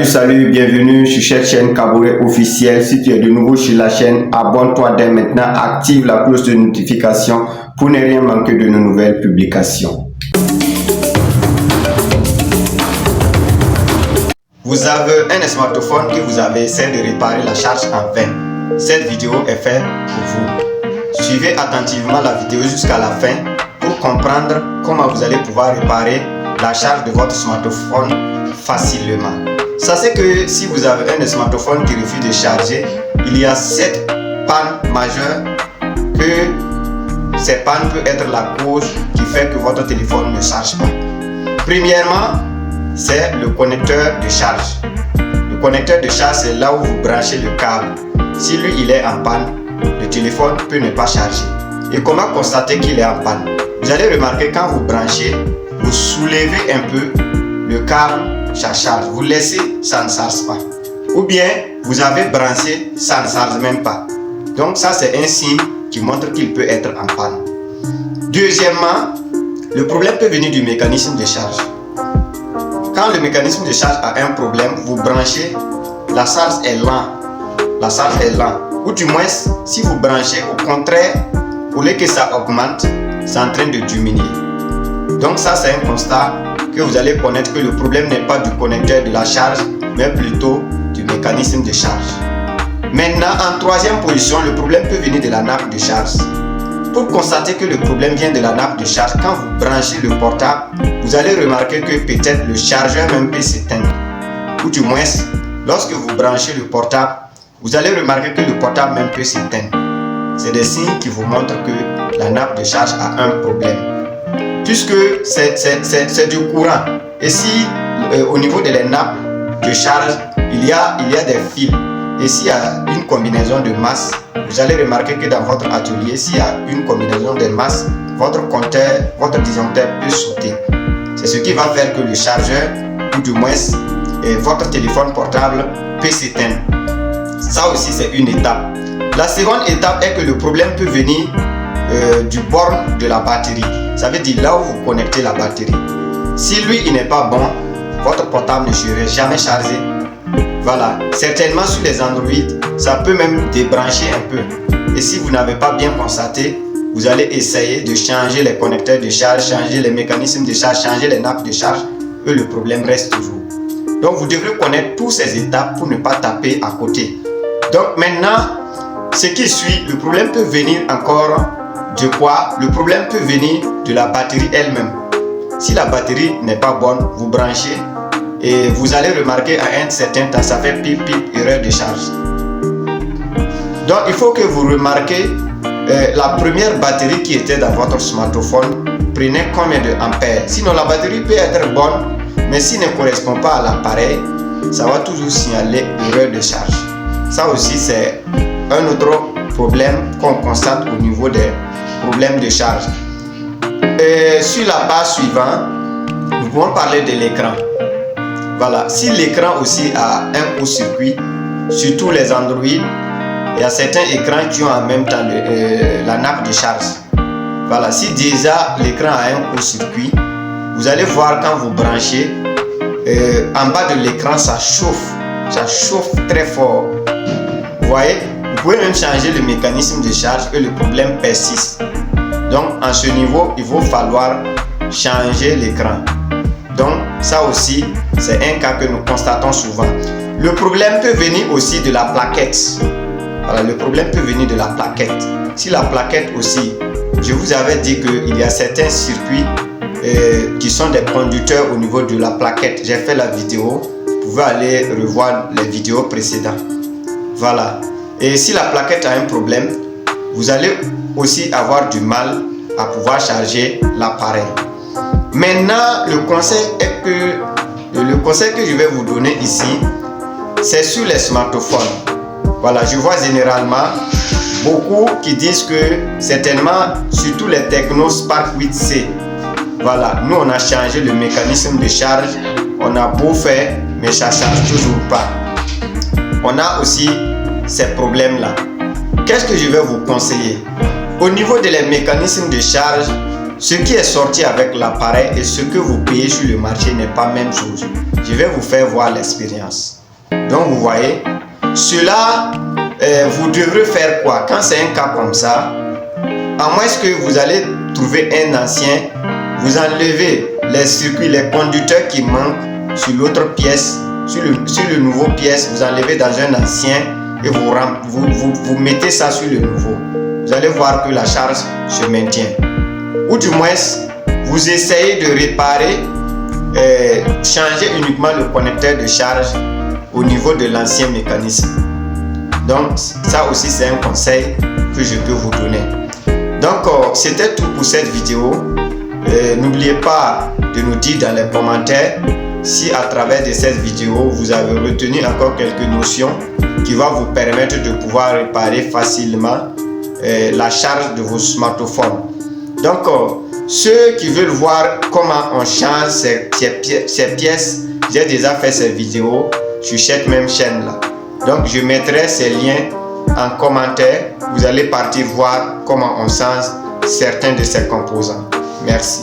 Salut, bienvenue sur cette chaîne Kabouré officielle. Si tu es de nouveau sur la chaîne, abonne-toi dès maintenant, active la cloche de notification pour ne rien manquer de nos nouvelles publications. Vous avez un smartphone que vous avez essayé de réparer la charge en vain. Cette vidéo est faite pour vous. Suivez attentivement la vidéo jusqu'à la fin pour comprendre comment vous allez pouvoir réparer la charge de votre smartphone facilement. Sachez que si vous avez un smartphone qui refuse de charger, il y a 7 pannes majeures que ces pannes peuvent être la cause qui fait que votre téléphone ne charge pas. Premièrement, c'est le connecteur de charge. Le connecteur de charge, c'est là où vous branchez le câble. Si lui il est en panne, le téléphone peut ne pas charger. Et comment constater qu'il est en panne? Vous allez remarquer quand vous branchez, vous soulevez un peu le câble, ça charge. Vous laissez, ça ne charge pas. Ou bien vous avez branché, ça ne charge même pas. Donc ça c'est un signe qui montre qu'il peut être en panne. Deuxièmement, le problème peut venir du mécanisme de charge. Quand le mécanisme de charge a un problème, vous branchez, la charge est lente. La charge est lente. Ou du moins, si vous branchez, au contraire, au lieu que ça augmente, c'est en train de diminuer. Donc ça c'est un constat que vous allez connaître que le problème n'est pas du connecteur de la charge, mais plutôt du mécanisme de charge. Maintenant, en troisième position, le problème peut venir de la nappe de charge. Pour constater que le problème vient de la nappe de charge, quand vous branchez le portable, vous allez remarquer que peut-être le chargeur même peut s'éteindre. Ou du moins, lorsque vous branchez le portable, vous allez remarquer que le portable même peut s'éteindre. C'est des signes qui vous montrent que la nappe de charge a un problème. Puisque c'est du courant. Et si au niveau de la nappe de charge, il y a des fils. Et s'il y a une combinaison de masse, vous allez remarquer que dans votre atelier, s'il y a une combinaison de masse, votre compteur, votre disjoncteur peut sauter. C'est ce qui va faire que le chargeur, ou du moins votre téléphone portable, peut s'éteindre. Ça aussi c'est une étape. La seconde étape est que le problème peut venir du borne de la batterie. Ça veut dire là où vous connectez la batterie. Si lui il n'est pas bon, votre portable ne sera jamais chargé. Voilà, certainement sur les Android, ça peut même débrancher un peu. Et si vous n'avez pas bien constaté, vous allez essayer de changer les connecteurs de charge, changer les mécanismes de charge, changer les nappes de charge, et le problème reste toujours. Donc vous devrez connaître toutes ces étapes pour ne pas taper à côté. Donc maintenant, ce qui suit, le problème peut venir encore de quoi? Le problème peut venir de la batterie elle-même. Si la batterie n'est pas bonne, vous branchez et vous allez remarquer à un certain temps, ça fait pip pip, erreur de charge. Donc il faut que vous remarquez la première batterie qui était dans votre smartphone prenait combien de ampères. Sinon la batterie peut être bonne, mais s'il ne correspond pas à l'appareil, ça va toujours signaler erreur de charge. Ça aussi c'est un autre problème qu'on constate au niveau des problèmes de charge. Et sur la page suivante, nous pouvons parler de l'écran. Voilà, si l'écran aussi a un court-circuit, surtout les Android, il y a certains écrans qui ont en même temps la nappe de charge. Voilà, si déjà l'écran a un court-circuit, vous allez voir quand vous branchez, en bas de l'écran ça chauffe très fort. Vous voyez? Vous pouvez même changer le mécanisme de charge et le problème persiste. Donc en ce niveau, il va falloir changer l'écran. Donc ça aussi, c'est un cas que nous constatons souvent. Le problème peut venir aussi de la plaquette. Voilà, le problème peut venir de la plaquette. Si la plaquette aussi, je vous avais dit qu'il y a certains circuits qui sont des conducteurs au niveau de la plaquette. J'ai fait la vidéo, vous pouvez aller revoir les vidéos précédentes. Voilà. Et si la plaquette a un problème, vous allez aussi avoir du mal à pouvoir charger l'appareil. Maintenant, le conseil que je vais vous donner ici, c'est sur les smartphones. Voilà, je vois généralement beaucoup qui disent que certainement, surtout les Tecno Spark 8C, voilà, nous on a changé le mécanisme de charge, on a beau faire, mais ça ne charge toujours pas. On a aussi ces problèmes-là. Qu'est-ce que je vais vous conseiller? Au niveau des mécanismes de charge, ce qui est sorti avec l'appareil et ce que vous payez sur le marché n'est pas la même chose. Je vais vous faire voir l'expérience. Donc vous voyez, cela, vous devrez faire quoi? Quand c'est un cas comme ça, à moins que vous allez trouver un ancien, vous enlevez les circuits, les conducteurs qui manquent sur l'autre pièce, sur le nouveau pièce, vous enlevez dans un ancien et vous mettez ça sur le nouveau. Vous allez voir que la charge se maintient. Ou du moins, vous essayez de réparer, changer uniquement le connecteur de charge au niveau de l'ancien mécanisme. Donc ça aussi c'est un conseil que je peux vous donner. Donc c'était tout pour cette vidéo. N'oubliez pas de nous dire dans les commentaires si à travers de cette vidéo vous avez retenu encore quelques notions qui vont vous permettre de pouvoir réparer facilement la charge de vos smartphones. Donc ceux qui veulent voir comment on change ces pièces, j'ai déjà fait cette vidéo sur cette même chaîne là. Donc je mettrai ces liens en commentaire. Vous allez partir voir comment on change certains de ces composants. Merci.